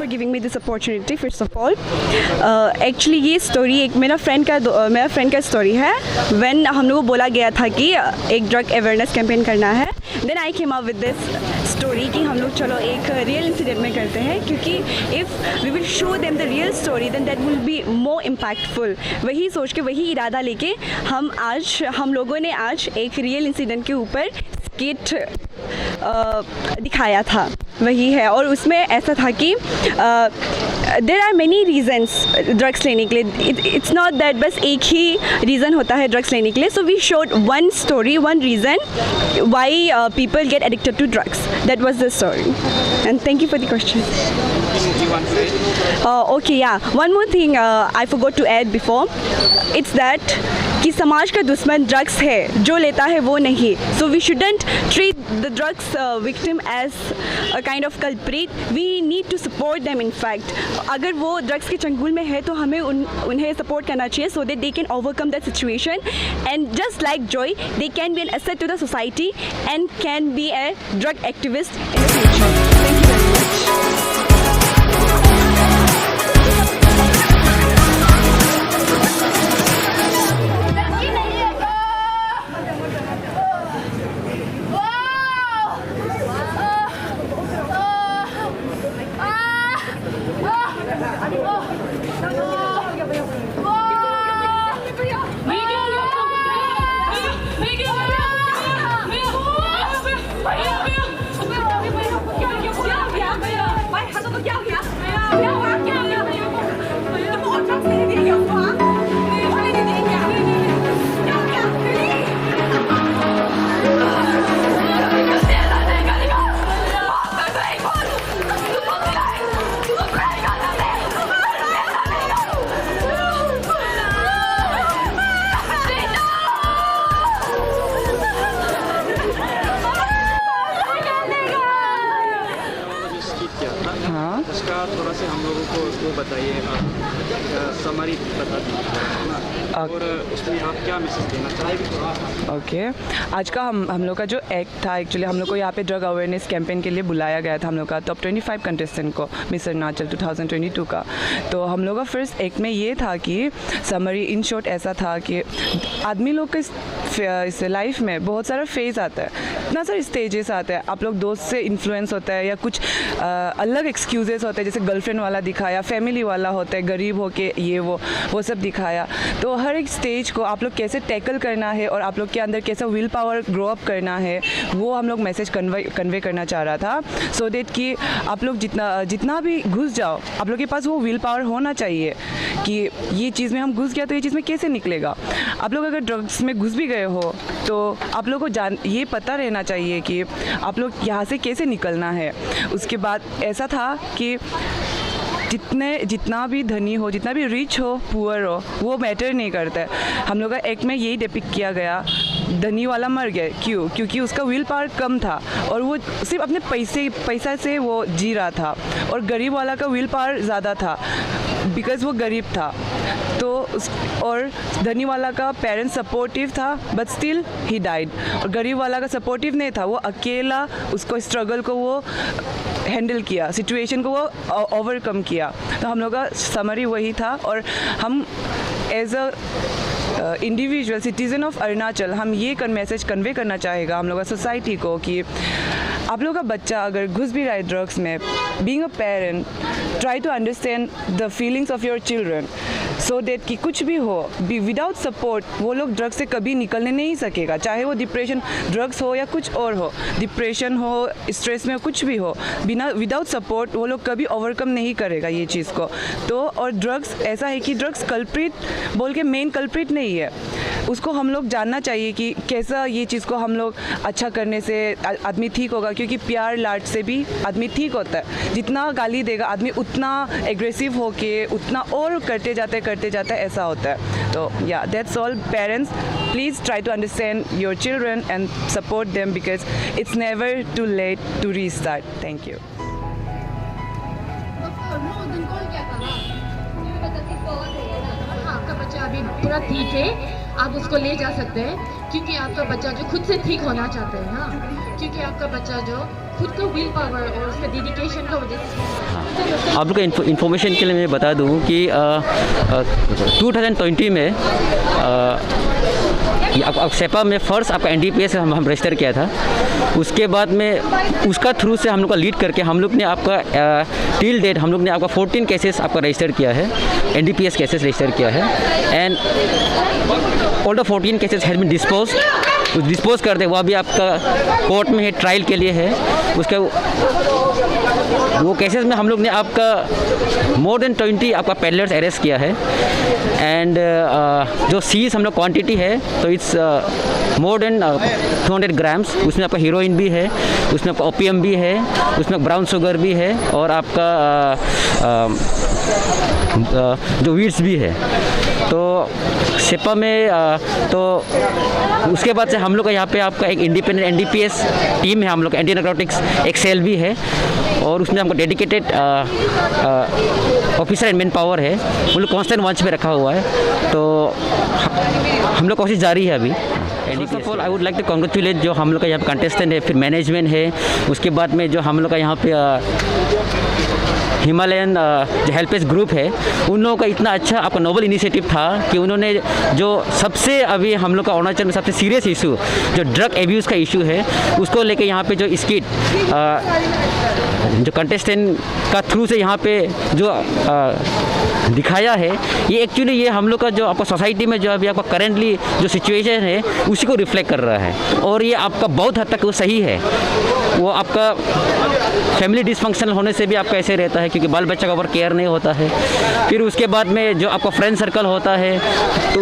Giving me this opportunity first of all. Actually ये story एक मेरा फ्रेंड का स्टोरी है। व्हेन हम लोग को बोला गया था कि एक ड्रग अवेयरनेस कैंपेन करना है, then I came up with this story कि हम लोग चलो एक रियल इंसिडेंट में करते हैं, क्योंकि if we will show them the real story then that will be more impactful. वही सोच के, वही इरादा लेके हम लोगों ने आज एक रियल इंसिडेंट के ऊपर स्किट दिखाया था, वही है। और उसमें ऐसा था कि there are many reasons drugs लेने के लिए। इट्स नॉट दैट बस एक ही रीज़न होता है ड्रग्स लेने के लिए। So we showed one story, one reason why people get addicted to drugs. That was the story and thank you for the question. Okay, yeah one more thing I forgot to add before, it's that कि समाज का दुश्मन drugs है, जो लेता है वो नहीं। So we shouldn't treat the drugs victim as a kind of culprit, we need to support them. In fact अगर वो ड्रग्स के चंगुल में है तो हमें उन्हें सपोर्ट करना चाहिए, so that they can overcome that situation and just like Joy they can be an asset to the society and can be a drug activist in the future. Thank you very much. हाँ, उसका थोड़ा सा हम लोगों को वो बताइए, summary बता दीजिए और उसमें आप क्या मैसेज देना चाहिए। ओके, आज का हम लोग का जो एक्ट था, एक्चुअली हम लोग को यहाँ पे ड्रग अवेयरनेस कैंपेन के लिए बुलाया गया था हम लोग का टॉप 25 कंटेस्टेंट को मिस अरुणाचल 2022 का। तो हम लोग का फर्स्ट एक्ट में ये था कि समरी इन शॉर्ट ऐसा था कि आदमी लोग के इस लाइफ में बहुत सारा फेज आता है, इतना सारे स्टेजेस आते हैं। आप लोग दोस्त से इन्फ्लुएंस होता है या कुछ अलग एक्सक्यूजेस होते हैं, जैसे गर्लफ्रेंड वाला दिखाया, फैमिली वाला होता है, गरीब होके ये वो सब दिखाया। तो हर एक स्टेज को आप लोग कैसे टैकल करना है और आप लोग के अंदर कैसा विल पावर ग्रो अप करना है, वो हम लोग मैसेज कन्वे करना चाह रहा था। सो दैट कि आप लोग जितना भी घुस जाओ, आप लोग के पास वो विल पावर होना चाहिए कि ये चीज़ में हम घुस गया तो ये चीज़ में कैसे निकलेगा। आप लोग अगर ड्रग्स में घुस भी गए हो तो आप लोग को ये पता रहना चाहिए कि आप लोग यहाँ से कैसे निकलना है। उसके बाद ऐसा था कि जितना भी धनी हो, जितना भी रिच हो, पुअर हो, वो मैटर नहीं करता है। हम लोग का एक्ट में यही डिपिक्ट किया गया। धनी वाला मर गया, क्यों? क्योंकि उसका विल पावर कम था और वो सिर्फ अपने पैसा से वो जी रहा था, और गरीब वाला का विल पावर ज़्यादा था बिकॉज़ वो गरीब था। तो और धनी वाला का पेरेंट्स सपोर्टिव था बट स्टिल ही डाइड, और गरीब वाला का सपोर्टिव नहीं था, वो अकेला उसको स्ट्रगल को वो हैंडल किया, सिचुएशन को वो ओवरकम किया। तो हम लोग का समरी वही था। और हम as a individual citizen of Arunachal हम ये मैसेज कन्वे करना चाहेगा हम लोग का सोसाइटी को कि आप लोग का बच्चा अगर घुस भी रहा है ड्रग्स में, being a parent try to understand the feelings of your children, so that कि कुछ भी हो, विदाउट सपोर्ट वो लोग ड्रग्स से कभी निकलने नहीं सकेगा। चाहे वो डिप्रेशन, ड्रग्स हो या कुछ और हो, डिप्रेशन हो, स्ट्रेस में कुछ भी हो, विदाउट सपोर्ट वो लोग कभी ओवरकम नहीं करेगा ये चीज़ को। तो और ड्रग्स ऐसा है कि ड्रग्स कल्प्रिट बोल के मेन कल्प्रिट नहीं है, उसको हम लोग जानना चाहिए कि कैसा ये चीज़ को हम लोग अच्छा करने से आदमी ठीक होगा, क्योंकि प्यार लाड से भी आदमी ठीक होता है। जितना गाली देगा आदमी उतना एग्रेसिव होके उतना और करते जाते ऐसा होता है। तो या that's all. Parents please try to understand your children and support them because it's never too late to restart. Thank you. आपका बच्चा अभी पूरा ठीक है, आप उसको ले जा सकते हैं, क्योंकि आपका बच्चा जो खुद से ठीक होना चाहते हैं, हाँ, क्योंकि आपका बच्चा जो खुद का विल पावर और उसका डेडिकेशन का वजह से। आप लोग को इन्फॉर्मेशन के लिए मैं बता दूं कि 2020 में अब सेपा में फर्स्ट आपका NDPS हम रजिस्टर किया था। उसके बाद में उसका थ्रू से हम लोग का लीड करके हम लोग ने आपका टिल डेट हम लोग ने आपका 14 केसेस आपका रजिस्टर किया है, NDPS केसेस रजिस्टर किया है। And all the 14 cases has been dispose कर दे, वह भी आपका कोर्ट में है, ट्रायल के लिए है। उसका वो केसेस में हम लोग ने आपका मोर देन 20 आपका पेडलर्स अरेस्ट किया है। एंड जो सीज हम लोग क्वांटिटी है तो इट्स मोर देन 200 ग्राम्स। उसमें आपका हीरोइन भी है, उसमें आपका ओपियम भी है, उसमें ब्राउन शुगर भी है और आपका जो वीड्स भी है। तो सेपा में तो उसके बाद से हम लोग का यहाँ पे आपका एक इंडिपेंडेंट NDPS टीम है, हम लोग एंटी नारकोटिक्स एक सेल भी है और उसमें हमको dedicated officer and man power है, वो लोग कांस्टेंट वॉच पे रखा हुआ है। तो हम लोग कोशिश जारी है अभी। First of all I would like to congratulate जो हम लोग का यहाँ पे कंटेस्टेंट है, फिर मैनेजमेंट है, उसके बाद में जो हम लोग का यहाँ पे हिमालयन जो हेल्पेज ग्रुप है, उन लोगों का इतना अच्छा आपका नोबल इनिशिएटिव था कि उन्होंने जो सबसे अभी हम लोग का अरुणाचल में सबसे सीरियस इशू जो ड्रग एब्यूज़ का इशू है, उसको लेके यहाँ पे जो स्किट जो कंटेस्टेंट का थ्रू से यहाँ पे जो दिखाया है, ये एक्चुअली ये हम लोग का जो आपका सोसाइटी में जो अभी आपका करेंटली जो सिचुएशन है उसी को रिफ्लेक्ट कर रहा है। और ये आपका बहुत हद तक वो सही है। वो आपका फैमिली डिसफंक्शनल होने से भी आपका ऐसे रहता है क्योंकि बाल बच्चा का ऊपर केयर नहीं होता है। फिर उसके बाद में जो आपका फ्रेंड सर्कल होता है तो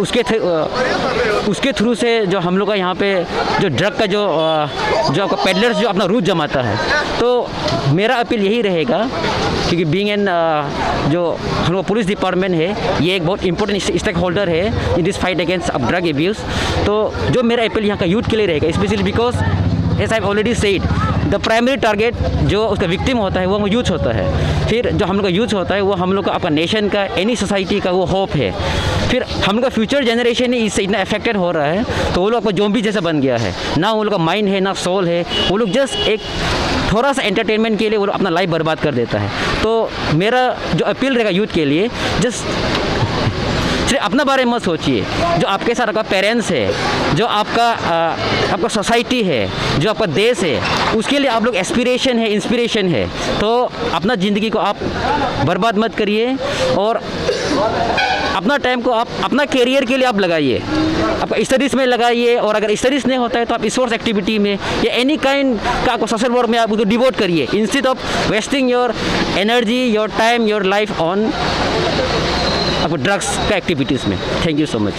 उसके थ्रू से जो हम लोग का यहाँ पे जो ड्रग का जो आपका पेडलर्स जो अपना रूट जमाता है। तो मेरा अपील यही रहेगा क्योंकि बीइंग एन जो हम लोग पुलिस डिपार्टमेंट है, ये एक बहुत इंपॉर्टेंट स्टेक होल्डर है in this fight against drug abuse. तो जो मेरा अपील यहाँ का यूथ के लिए रहेगा, specially because as I already said the primary target जो उसका विक्टिम होता है वो यूथ होता है। फिर जो हम लोग का यूथ होता है वो हम लोग का आपका नेशन का, एनी सोसाइटी का वो होप है। फिर हम लोग का फ्यूचर जनरेशन ही इससे इतना अफेक्टेड हो रहा है तो वो लोग आपका ज़ॉम्बी जैसा बन गया है। ना वो लोग का माइंड है, ना सोल है, वो लोग जस्ट एक थोड़ा सा एंटरटेनमेंट के लिए वो लोग अपना लाइफ बर्बाद कर देता है। तो मेरा जो अपील रहेगा यूथ के लिए, जस्ट सिर्फ अपना बारे में मत सोचिए, जो आपके साथ आपका पेरेंट्स है, जो आपका सोसाइटी है, जो आपका देश है, उसके लिए आप लोग एस्पिरेशन है, इंस्पिरेशन है। तो अपना ज़िंदगी को आप बर्बाद मत करिए और अपना टाइम को आप अपना करियर के लिए आप लगाइए, आपका स्टडीज़ में लगाइए। और अगर स्टडीज़ नहीं होता है तो आप स्पोर्ट्स एक्टिविटी में या एनी काइंड का आपको सोशल वर्क में आप उसको डिवोट करिए, instead of wasting your energy, your time, your life on आपको ड्रग्स का एक्टिविटीज़ में। Thank you so much.